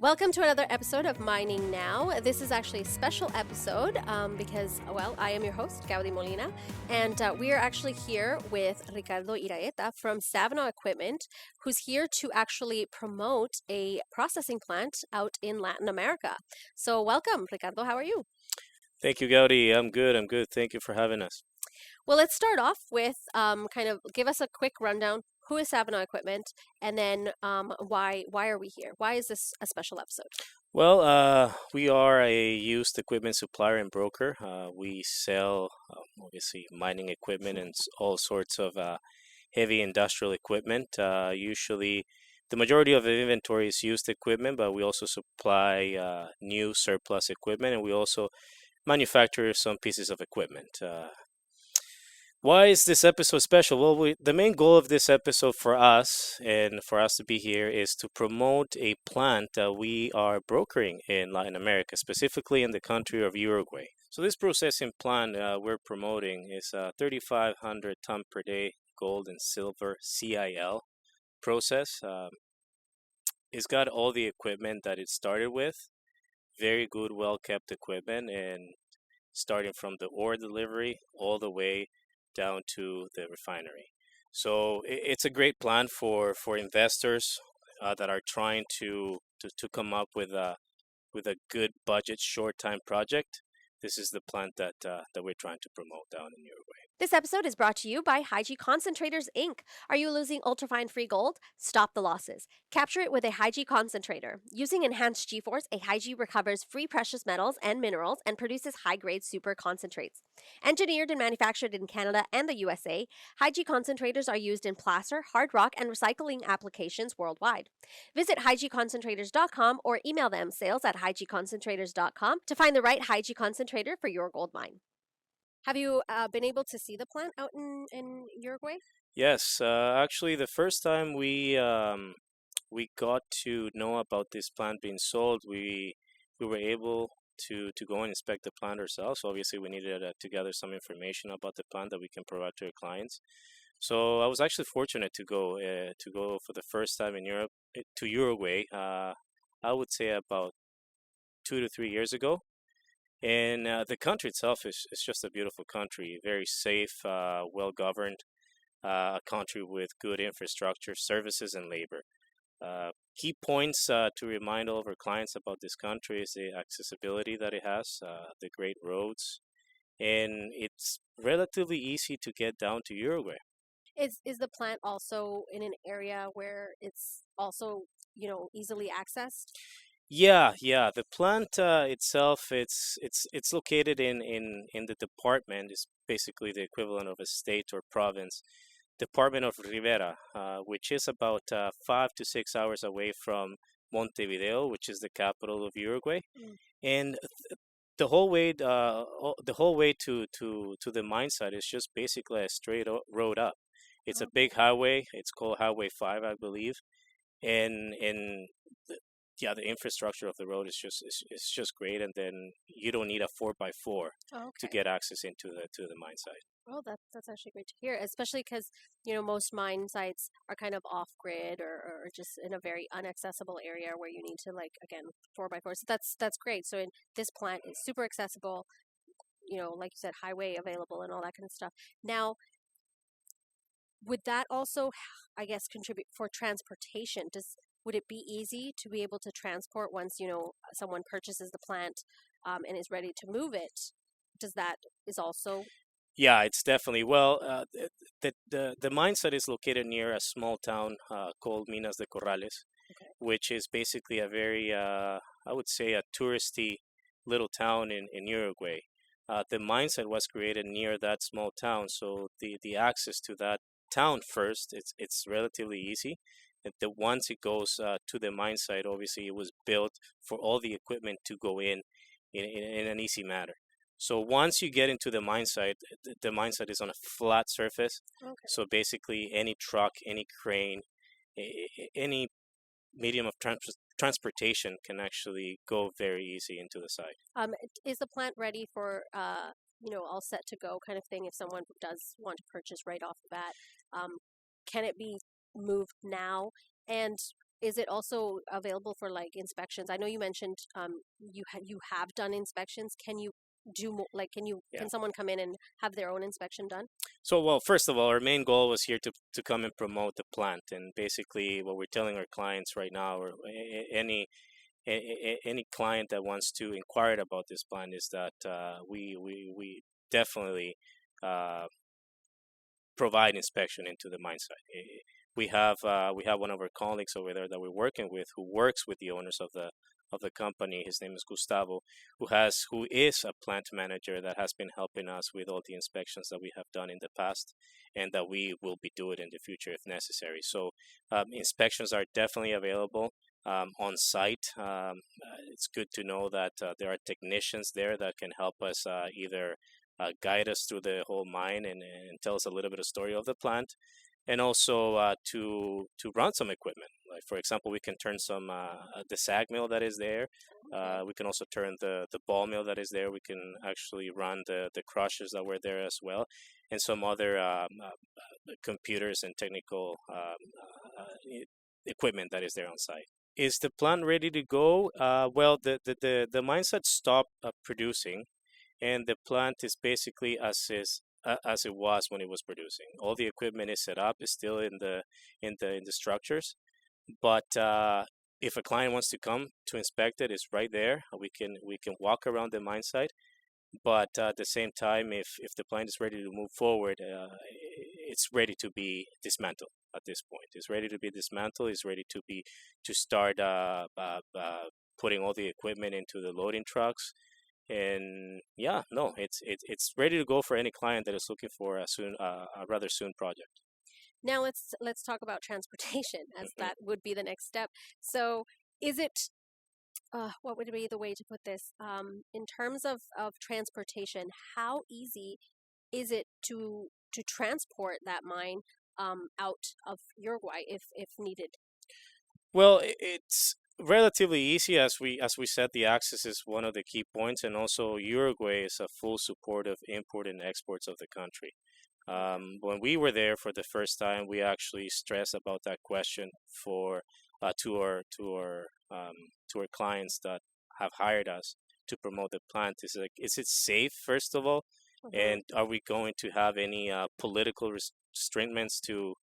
Welcome to another episode of Mining Now. This is actually a special episode because, I am your host, Gaudi Molina, and we are actually here with Ricardo Iraheta from Savona Equipment, who's here to actually promote a processing plant out in Latin America. So welcome, Ricardo. How are you? Thank you, Gaudi. I'm good. Thank you for having us. Well, let's start off with give us a quick rundown. Who is Savona Equipment, and then why are we here? Why is this a special episode? Well, we are a used equipment supplier and broker. We sell, obviously, mining equipment and all sorts of heavy industrial equipment. Usually, the majority of the inventory is used equipment, but we also supply new surplus equipment, and we also manufacture some pieces of equipment. Why is this episode special? Well, the main goal of this episode for us and for us to be here is to promote a plant that we are brokering in Latin America, specifically in the country of Uruguay. So this processing plant we're promoting is a 3,500 ton per day gold and silver CIL process. It's got all the equipment that it started with, very good, well-kept equipment, and starting from the ore delivery all the way down to the refinery. So it's a great plan for investors that are trying to come up with a good budget, short time project. This is the plant that we're trying to promote down in Uruguay. This episode is brought to you by Hygie Concentrators, Inc. Are you losing ultrafine free gold? Stop the losses. Capture it with a Hygie concentrator. Using enhanced G-force, a Hygie recovers free precious metals and minerals and produces high-grade super concentrates. Engineered and manufactured in Canada and the USA, Hygie concentrators are used in placer, hard rock, and recycling applications worldwide. Visit HygieConcentrators.com or email them sales@HygieConcentrators.com to find the right Hygie concentrator for your gold mine. Have you been able to see the plant out in Uruguay? Yes, actually, the first time we got to know about this plant being sold, we were able to go and inspect the plant ourselves. Obviously, we needed to gather some information about the plant that we can provide to our clients. So I was actually fortunate to go for the first time in Europe to Uruguay. I would say about 2 to 3 years ago. And the country itself is just a beautiful country, very safe, well governed, a country with good infrastructure, services, and labor. Key points to remind all of our clients about this country is the accessibility that it has, the great roads, and it's relatively easy to get down to Uruguay. Is the plant also in an area where it's also easily accessed? Yeah. The plant itself, it's located in the department. It's basically the equivalent of a state or province, department of Rivera, which is about 5 to 6 hours away from Montevideo, which is the capital of Uruguay. Mm. And the whole way to the mine site is just basically a straight road up. It's a big highway. It's called Highway 5, I believe, and the infrastructure of the road is just great, and then you don't need a 4x4 to get access into the mine site. Oh, that's actually great to hear, especially because most mine sites are kind of off grid or just in a very inaccessible area where you need to 4x4. So that's great. So this plant is super accessible. Like you said, highway available and all that kind of stuff. Now, would that also, I guess, contribute for transportation? Would it be easy to be able to transport once someone purchases the plant and is ready to move it? Is also? Yeah, it's definitely the mine site is located near a small town called Minas de Corrales, Okay. which is basically a very I would say a touristy little town in Uruguay. The mine site was created near that small town, so the access to that town first, it's relatively easy. And once it goes to the mine site, obviously it was built for all the equipment to go in an easy manner. So once you get into the mine site is on a flat surface. Okay. So basically any truck, any crane, any medium of transportation can actually go very easy into the site. Is the plant ready for all set to go kind of thing if someone does want to purchase right off the bat? Can it be moved now? And is it also available for like inspections? I know you mentioned you have done inspections. Can you do more? Like, Yeah. can someone come in and have their own inspection done? So, well, first of all, our main goal was here to come and promote the plant, and basically what we're telling our clients right now, or any client that wants to inquire about this plant, is that we definitely uh, provide inspection into the mine site. We have one of our colleagues over there that we're working with who works with the owners of the company. His name is Gustavo, who is a plant manager that has been helping us with all the inspections that we have done in the past, and that we will be doing in the future if necessary. So inspections are definitely available. On site, it's good to know that there are technicians there that can help us either guide us through the whole mine and tell us a little bit of story of the plant, and also to run some equipment. Like for example, we can turn some the sag mill that is there. Okay. We can also turn the ball mill that is there. We can actually run the crushers that were there as well, and some other computers and technical equipment that is there on site. Is the plant ready to go? Well, the mine site stopped producing, and the plant is basically as it was when it was producing. All the equipment is set up, is still in the structures, but if a client wants to come to inspect it, it's right there. We can walk around the mine site, but at the same time, if the plant is ready to move forward, it's ready to be dismantled. At this point, it's ready to be dismantled. It's ready to start putting all the equipment into the loading trucks, and yeah, no, it's ready to go for any client that is looking for a rather soon project. Now let's talk about transportation, as Mhm. that would be the next step. So, is it what would be the way to put this? In terms of transportation, how easy is it to transport that mine out of Uruguay if needed? Well, it's relatively easy. As we said, the access is one of the key points, and also Uruguay is a full support of import and exports of the country. Okay. When we were there for the first time, we actually stressed about that question for to our clients that have hired us to promote the plant. Is like, is it safe, first of all, Hmm. and are we going to have any political restraints to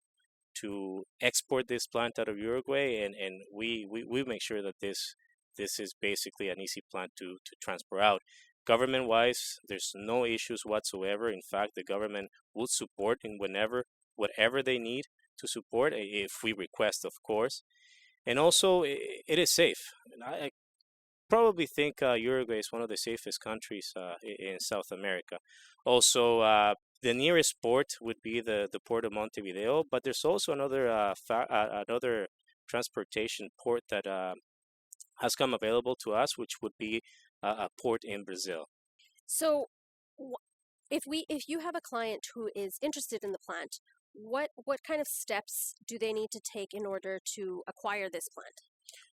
export this plant out of Uruguay? And we make sure that this is basically an easy plant to transfer out. Government wise, there's no issues whatsoever. In fact, the government will support in whatever they need to support, if we request, of course. And also, it is safe. And I probably think Uruguay is one of the safest countries in South America. Also, the nearest port would be the port of Montevideo, but there's also another transportation port that has come available to us, which would be a port in Brazil. So, if you have a client who is interested in the plant, what kind of steps do they need to take in order to acquire this plant?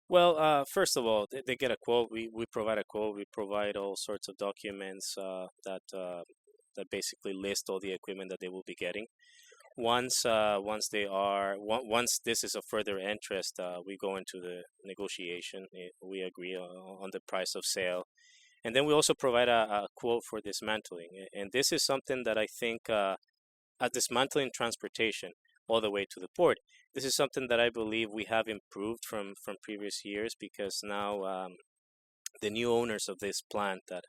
Well, first of all, they get a quote. We provide a quote. We provide all sorts of documents that basically list all the equipment that they will be getting. Once this is of further interest, we go into the negotiation. We agree on the price of sale, and then we also provide a quote for dismantling. And this is something that I think dismantling transportation all the way to the port. This is something that I believe we have improved from previous years, because now the new owners of this plant that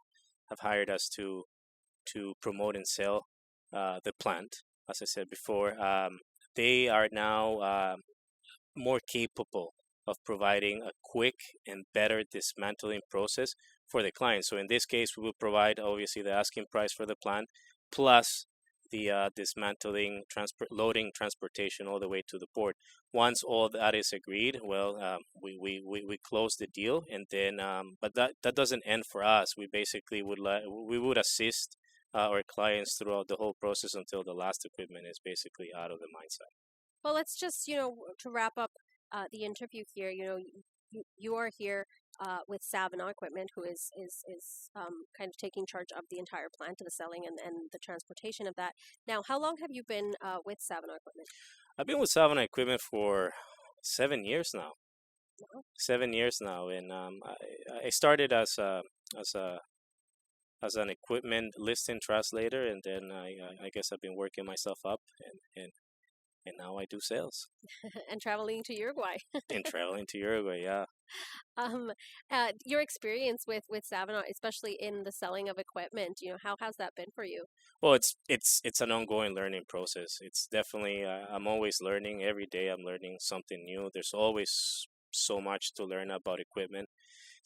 have hired us to promote and sell the plant, as I said before, they are now more capable of providing a quick and better dismantling process for the client. So in this case, we will provide obviously the asking price for the plant, plus the dismantling, loading, transportation all the way to the port. Once all that is agreed, well, we close the deal, and then but that doesn't end for us. We basically we would assist our clients throughout the whole process until the last equipment is basically out of the mine site. Well, let's just, to wrap up the interview here, you are here with Savannah Equipment, who is kind of taking charge of the entire plant, the selling and the transportation of that. Now, how long have you been with Savannah Equipment? I've been with Savona Equipment for 7 years now. 7 years now, and I started as a as an equipment listing translator, and then I guess I've been working myself up, and now I do sales And traveling to Uruguay. and traveling to Uruguay. Yeah. Um, your experience with Savona, especially in the selling of equipment, how has that been for you? Well, it's an ongoing learning process. It's definitely I'm always learning every day. I'm learning something new. There's always so much to learn about equipment,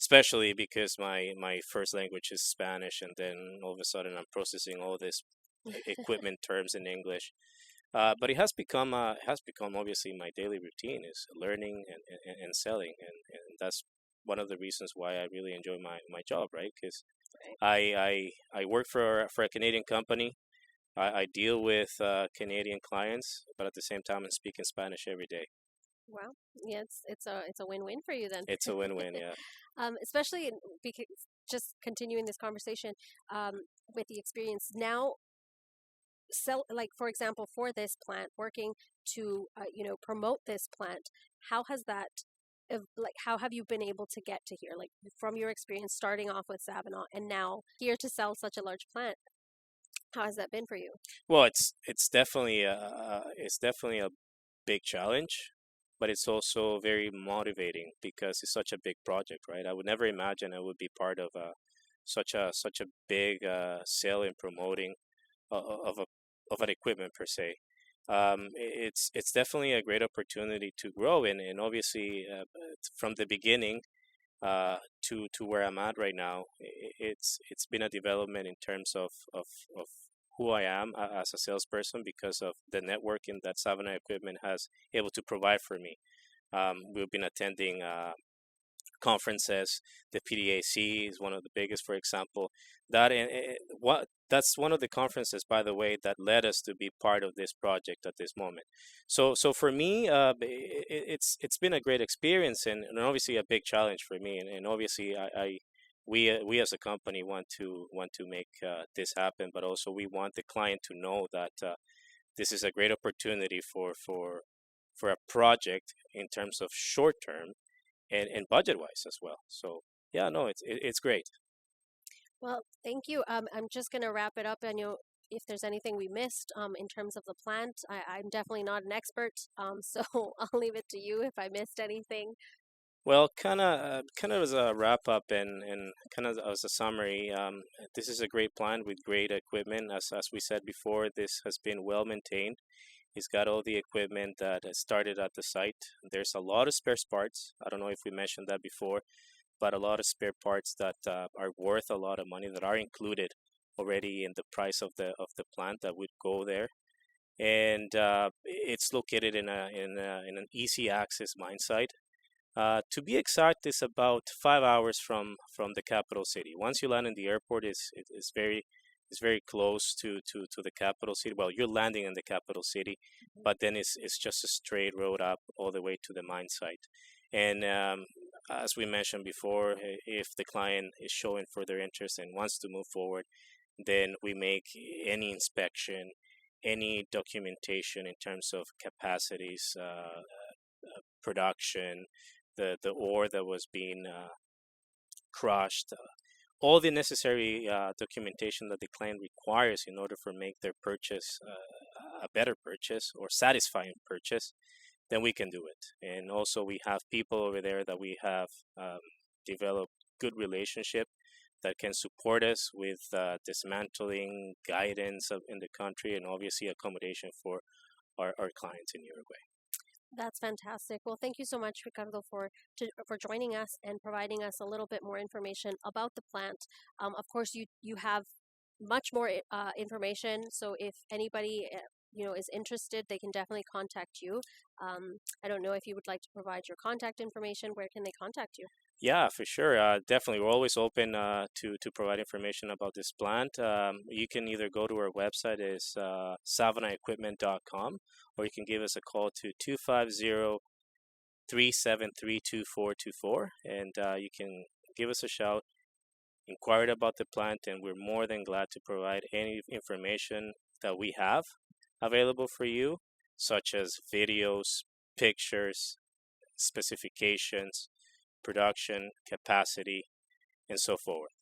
especially because my first language is Spanish, and then all of a sudden I'm processing all this equipment terms in English. But it has become obviously my daily routine is learning and selling, and that's one of the reasons why I really enjoy my job, right? Because Right. I work for a Canadian company. I deal with Canadian clients, but at the same time I'm speaking Spanish every day. Wow. Yeah, it's a win-win for you then. It's a win-win, yeah. Especially because just continuing this conversation with the experience now, sell like for example for this plant working to promote this plant. How has that like how have you been able to get to here, like from your experience starting off with Savannah and now here to sell such a large plant? How has that been for you? Well, it's definitely a big challenge, but it's also very motivating because it's such a big project, right? I would never imagine I would be part of such a big sale and promoting of a of an equipment per se. It's definitely a great opportunity to grow in, and obviously from the beginning to where I'm at right now, it's been a development in terms of who I am as a salesperson because of the networking that Savannah Equipment has able to provide for me. We've been attending conferences. The PDAC is one of the biggest, for example. That's one of the conferences, by the way, that led us to be part of this project at this moment. So for me, it's been a great experience and obviously a big challenge for me. And obviously, we as a company want to make this happen, but also we want the client to know that this is a great opportunity for a project in terms of short term and budget wise as well. So yeah, no, it's great. Well, thank you. I'm just going to wrap it up. And if there's anything we missed in terms of the plant, I'm definitely not an expert. So I'll leave it to you if I missed anything. Well, kind of as a wrap up and kind of as a summary, this is a great plant with great equipment. As we said before, this has been well maintained. He's got all the equipment that has started at the site. There's a lot of spare parts. I don't know if we mentioned that before, but a lot of spare parts that are worth a lot of money that are included already in the price of the plant that would go there. And it's located in an easy access mine site. To be exact, it's about 5 hours from the capital city. Once you land in the airport, it's very close to the capital city. Well, you're landing in the capital city, but then it's just a straight road up all the way to the mine site. And as we mentioned before, if the client is showing further interest and wants to move forward, then we make any inspection, any documentation in terms of capacities, production, the ore that was being crushed, all the necessary documentation that the client requires in order for make their purchase a better purchase or satisfying purchase, then we can do it. And also we have people over there that we have developed good relationship that can support us with dismantling guidance in the country and obviously accommodation for our clients in Uruguay. That's fantastic. Well, thank you so much, Ricardo, for joining us and providing us a little bit more information about the plant. Of course, you have much more information. So if anybody is interested, they can definitely contact you. I don't know if you would like to provide your contact information. Where can they contact you? Yeah, for sure. Definitely, we're always open to provide information about this plant. You can either go to our website, is savanaequipment.com, or you can give us a call to 250-373-2424, and you can give us a shout, inquire about the plant, and we're more than glad to provide any information that we have available for you, such as videos, pictures, specifications, production, capacity, and so forth.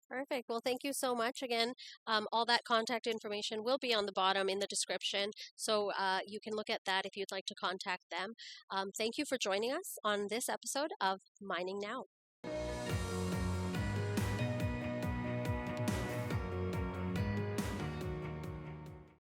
Perfect. Well, thank you so much. Again, all that contact information will be on the bottom in the description, so you can look at that if you'd like to contact them. Thank you for joining us on this episode of Mining Now.